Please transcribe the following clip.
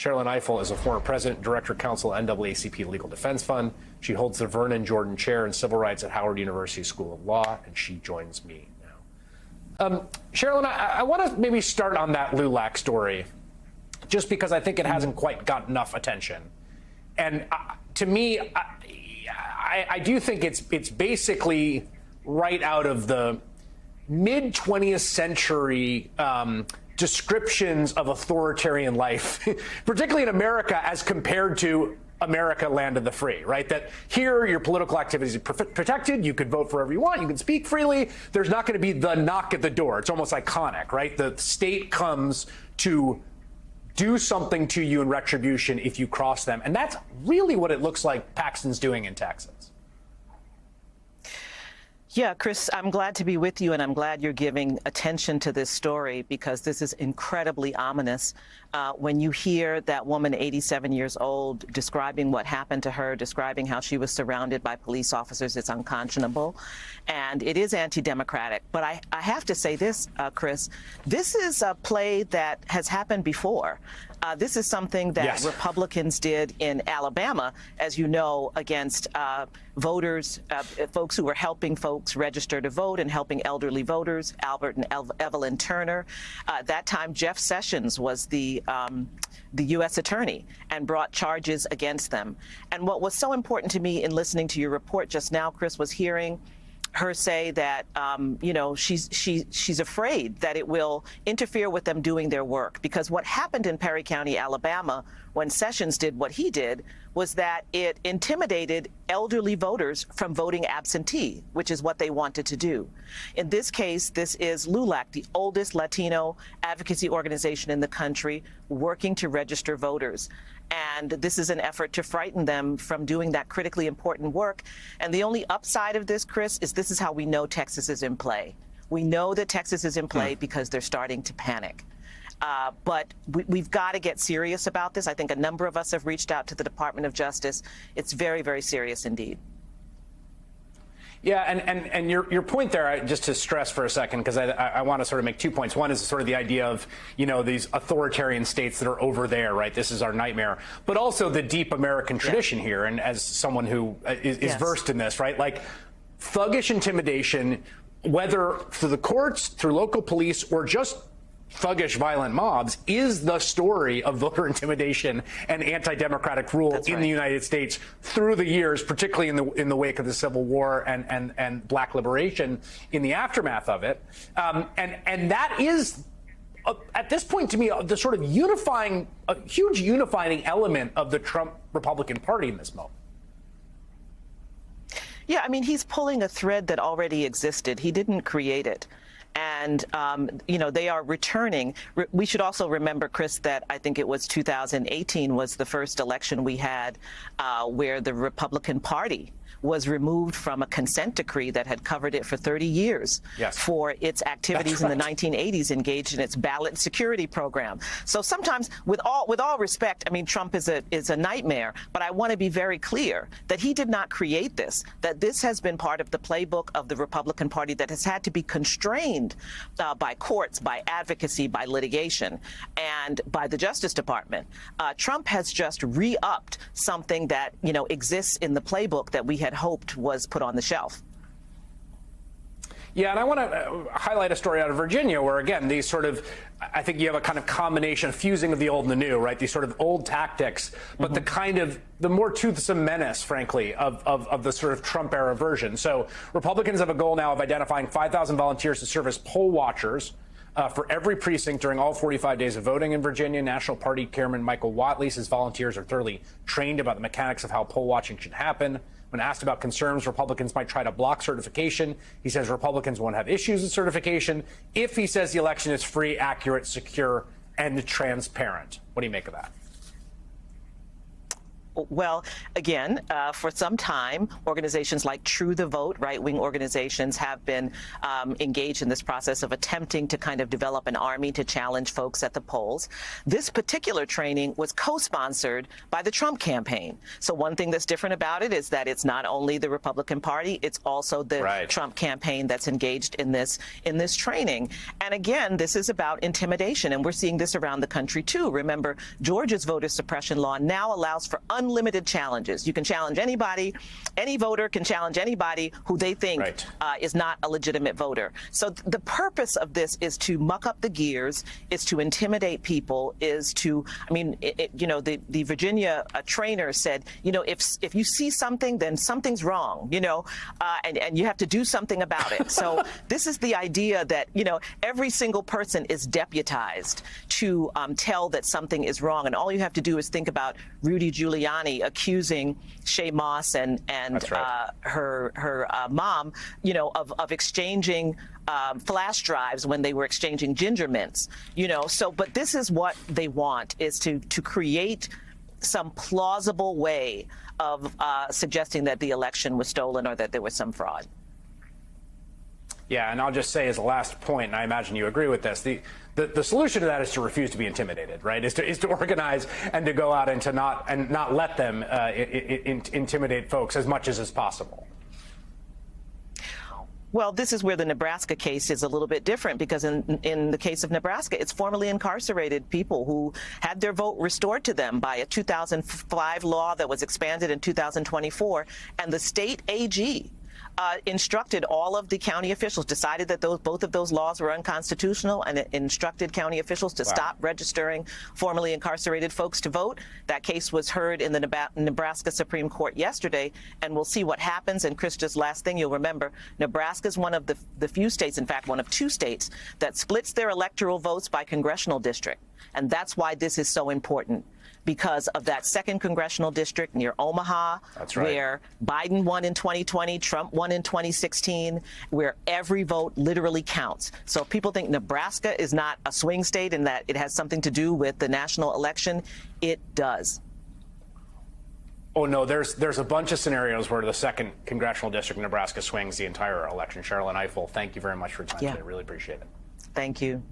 Sherrilyn Ifill is a former president, director, counsel, NAACP Legal Defense Fund. She holds the Vernon Jordan Chair in Civil Rights at Howard University School of Law, and she joins me now. Sherrilyn, I want to maybe start on that LULAC story, just because I think it hasn't quite got enough attention. And to me, I do think it's basically right out of the mid-20th century descriptions of authoritarian life, particularly in America as compared to America, land of the free, right? That here your political activities are protected. You could vote for whoever you want. You can speak freely. There's not going to be the knock at the door. It's almost iconic, right? The state comes to do something to you in retribution if you cross them. And that's really what it looks like Paxton's doing in Texas. Yeah, Chris, I'm glad to be with you, and I'm glad you're giving attention to this story, because this is incredibly ominous. When you hear that woman, 87 years old, describing what happened to her, describing how she was surrounded by police officers, it's unconscionable, and it is anti-democratic. But I have to say this, Chris, this is a play that has happened before. This is something that yes. Republicans did in Alabama, as you know, against voters, folks who were helping folks register to vote and helping elderly voters, Albert and Evelyn Turner. That time, Jeff Sessions was the U.S. attorney and brought charges against them. And what was so important to me in listening to your report just now, Chris, was hearing her say that, you know, she's afraid that it will interfere with them doing their work. Because what happened in Perry County, Alabama, when Sessions did what he did, was that it intimidated elderly voters from voting absentee, which is what they wanted to do. In this case, this is LULAC, the oldest Latino advocacy organization in the country, working to register voters. And this is an effort to frighten them from doing that critically important work. And the only upside of this, Chris, is this is how we know Texas is in play. We know that Texas is in play because they're starting to panic. But we've got to get serious about this. I think a number of us have reached out to the Department of Justice. It's very, very serious indeed. Yeah, and your point there, just to stress for a second, because I want to sort of make 2 points. One is sort of the idea of, you know, these authoritarian states that are over there, right? This is our nightmare. But also the deep American tradition here. And as someone who is yes. versed in this, right? Like thuggish intimidation, whether through the courts, through local police, or just thuggish violent mobs, is the story of voter intimidation and anti-democratic rule That's in right. the United States through the years, particularly in the wake of the Civil War and Black liberation in the aftermath of it. And that is, at this point to me, the sort of unifying, a huge unifying element of the Trump Republican Party in this moment. Yeah, I mean, he's pulling a thread that already existed. He didn't create it. And, you know, they are returning. We should also remember, Chris, that I think it was 2018 was the first election we had where the Republican Party was removed from a consent decree that had covered it for 30 years yes. for its activities in the 1980s, engaged in its ballot security program. So sometimes, with all respect, I mean, Trump is a nightmare, but I want to be very clear that he did not create this, that this has been part of the playbook of the Republican Party that has had to be constrained by courts, by advocacy, by litigation, and by the Justice Department. Trump has just re-upped something that, you know, exists in the playbook that we had hoped was put on the shelf. Yeah, and I want to highlight a story out of Virginia where, again, these sort of, I think you have a kind of combination, fusing of the old and the new, right? These sort of old tactics, but the kind of, the more toothsome menace, frankly, of the sort of Trump era version. So Republicans have a goal now of identifying 5,000 volunteers to serve as poll watchers for every precinct during all 45 days of voting in Virginia. National Party Chairman Michael Whatley says volunteers are thoroughly trained about the mechanics of how poll watching should happen. When asked about concerns Republicans might try to block certification, he says Republicans won't have issues with certification if he says the election is free, accurate, secure, and transparent. What do you make of that? Well, again, for some time, organizations like True the Vote, right-wing organizations, have been engaged in this process of attempting to kind of develop an army to challenge folks at the polls. This particular training was co-sponsored by the Trump campaign. So one thing that's different about it is that it's not only the Republican Party, it's also the Trump campaign that's engaged in this training. And again, this is about intimidation, and we're seeing this around the country too. Remember, Georgia's voter suppression law now allows for unlimited challenges. You can challenge anybody. Any voter can challenge anybody who they think is not a legitimate voter. So the purpose of this is to muck up the gears, is to intimidate people, is to, I mean, you know, the Virginia trainer said, you know, if you see something, then something's wrong, you know, and you have to do something about it. So this is the idea that, you know, every single person is deputized to tell that something is wrong. And all you have to do is think about Rudy Giuliani accusing Shaye Moss and her mom, you know, of exchanging flash drives when they were exchanging ginger mints, you know. So, but this is what they want, is to create some plausible way of suggesting that the election was stolen or that there was some fraud. Yeah, and I'll just say as a last point, and I imagine you agree with this, the solution to that is to refuse to be intimidated, right? Is to organize and to go out and to not let them intimidate folks as much as is possible. Well, this is where the Nebraska case is a little bit different, because in the case of Nebraska, it's formerly incarcerated people who had their vote restored to them by a 2005 law that was expanded in 2024, and the state AG instructed all of the county officials, decided that both of those laws were unconstitutional, and it instructed county officials to stop registering formerly incarcerated folks to vote. That case was heard in the Nebraska Supreme Court yesterday, and we'll see what happens. And Chris, just last thing you'll remember, Nebraska is one of the few states, in fact, one of two states, that splits their electoral votes by congressional district. And that's why this is so important, because of that second congressional district near Omaha, where Biden won in 2020, Trump won in 2016, where every vote literally counts. So if people think Nebraska is not a swing state and that it has something to do with the national election, it does. Oh, no, there's a bunch of scenarios where the second congressional district in Nebraska swings the entire election. Sherrilyn Ifill, thank you very much for your time today. Really appreciate it. Thank you.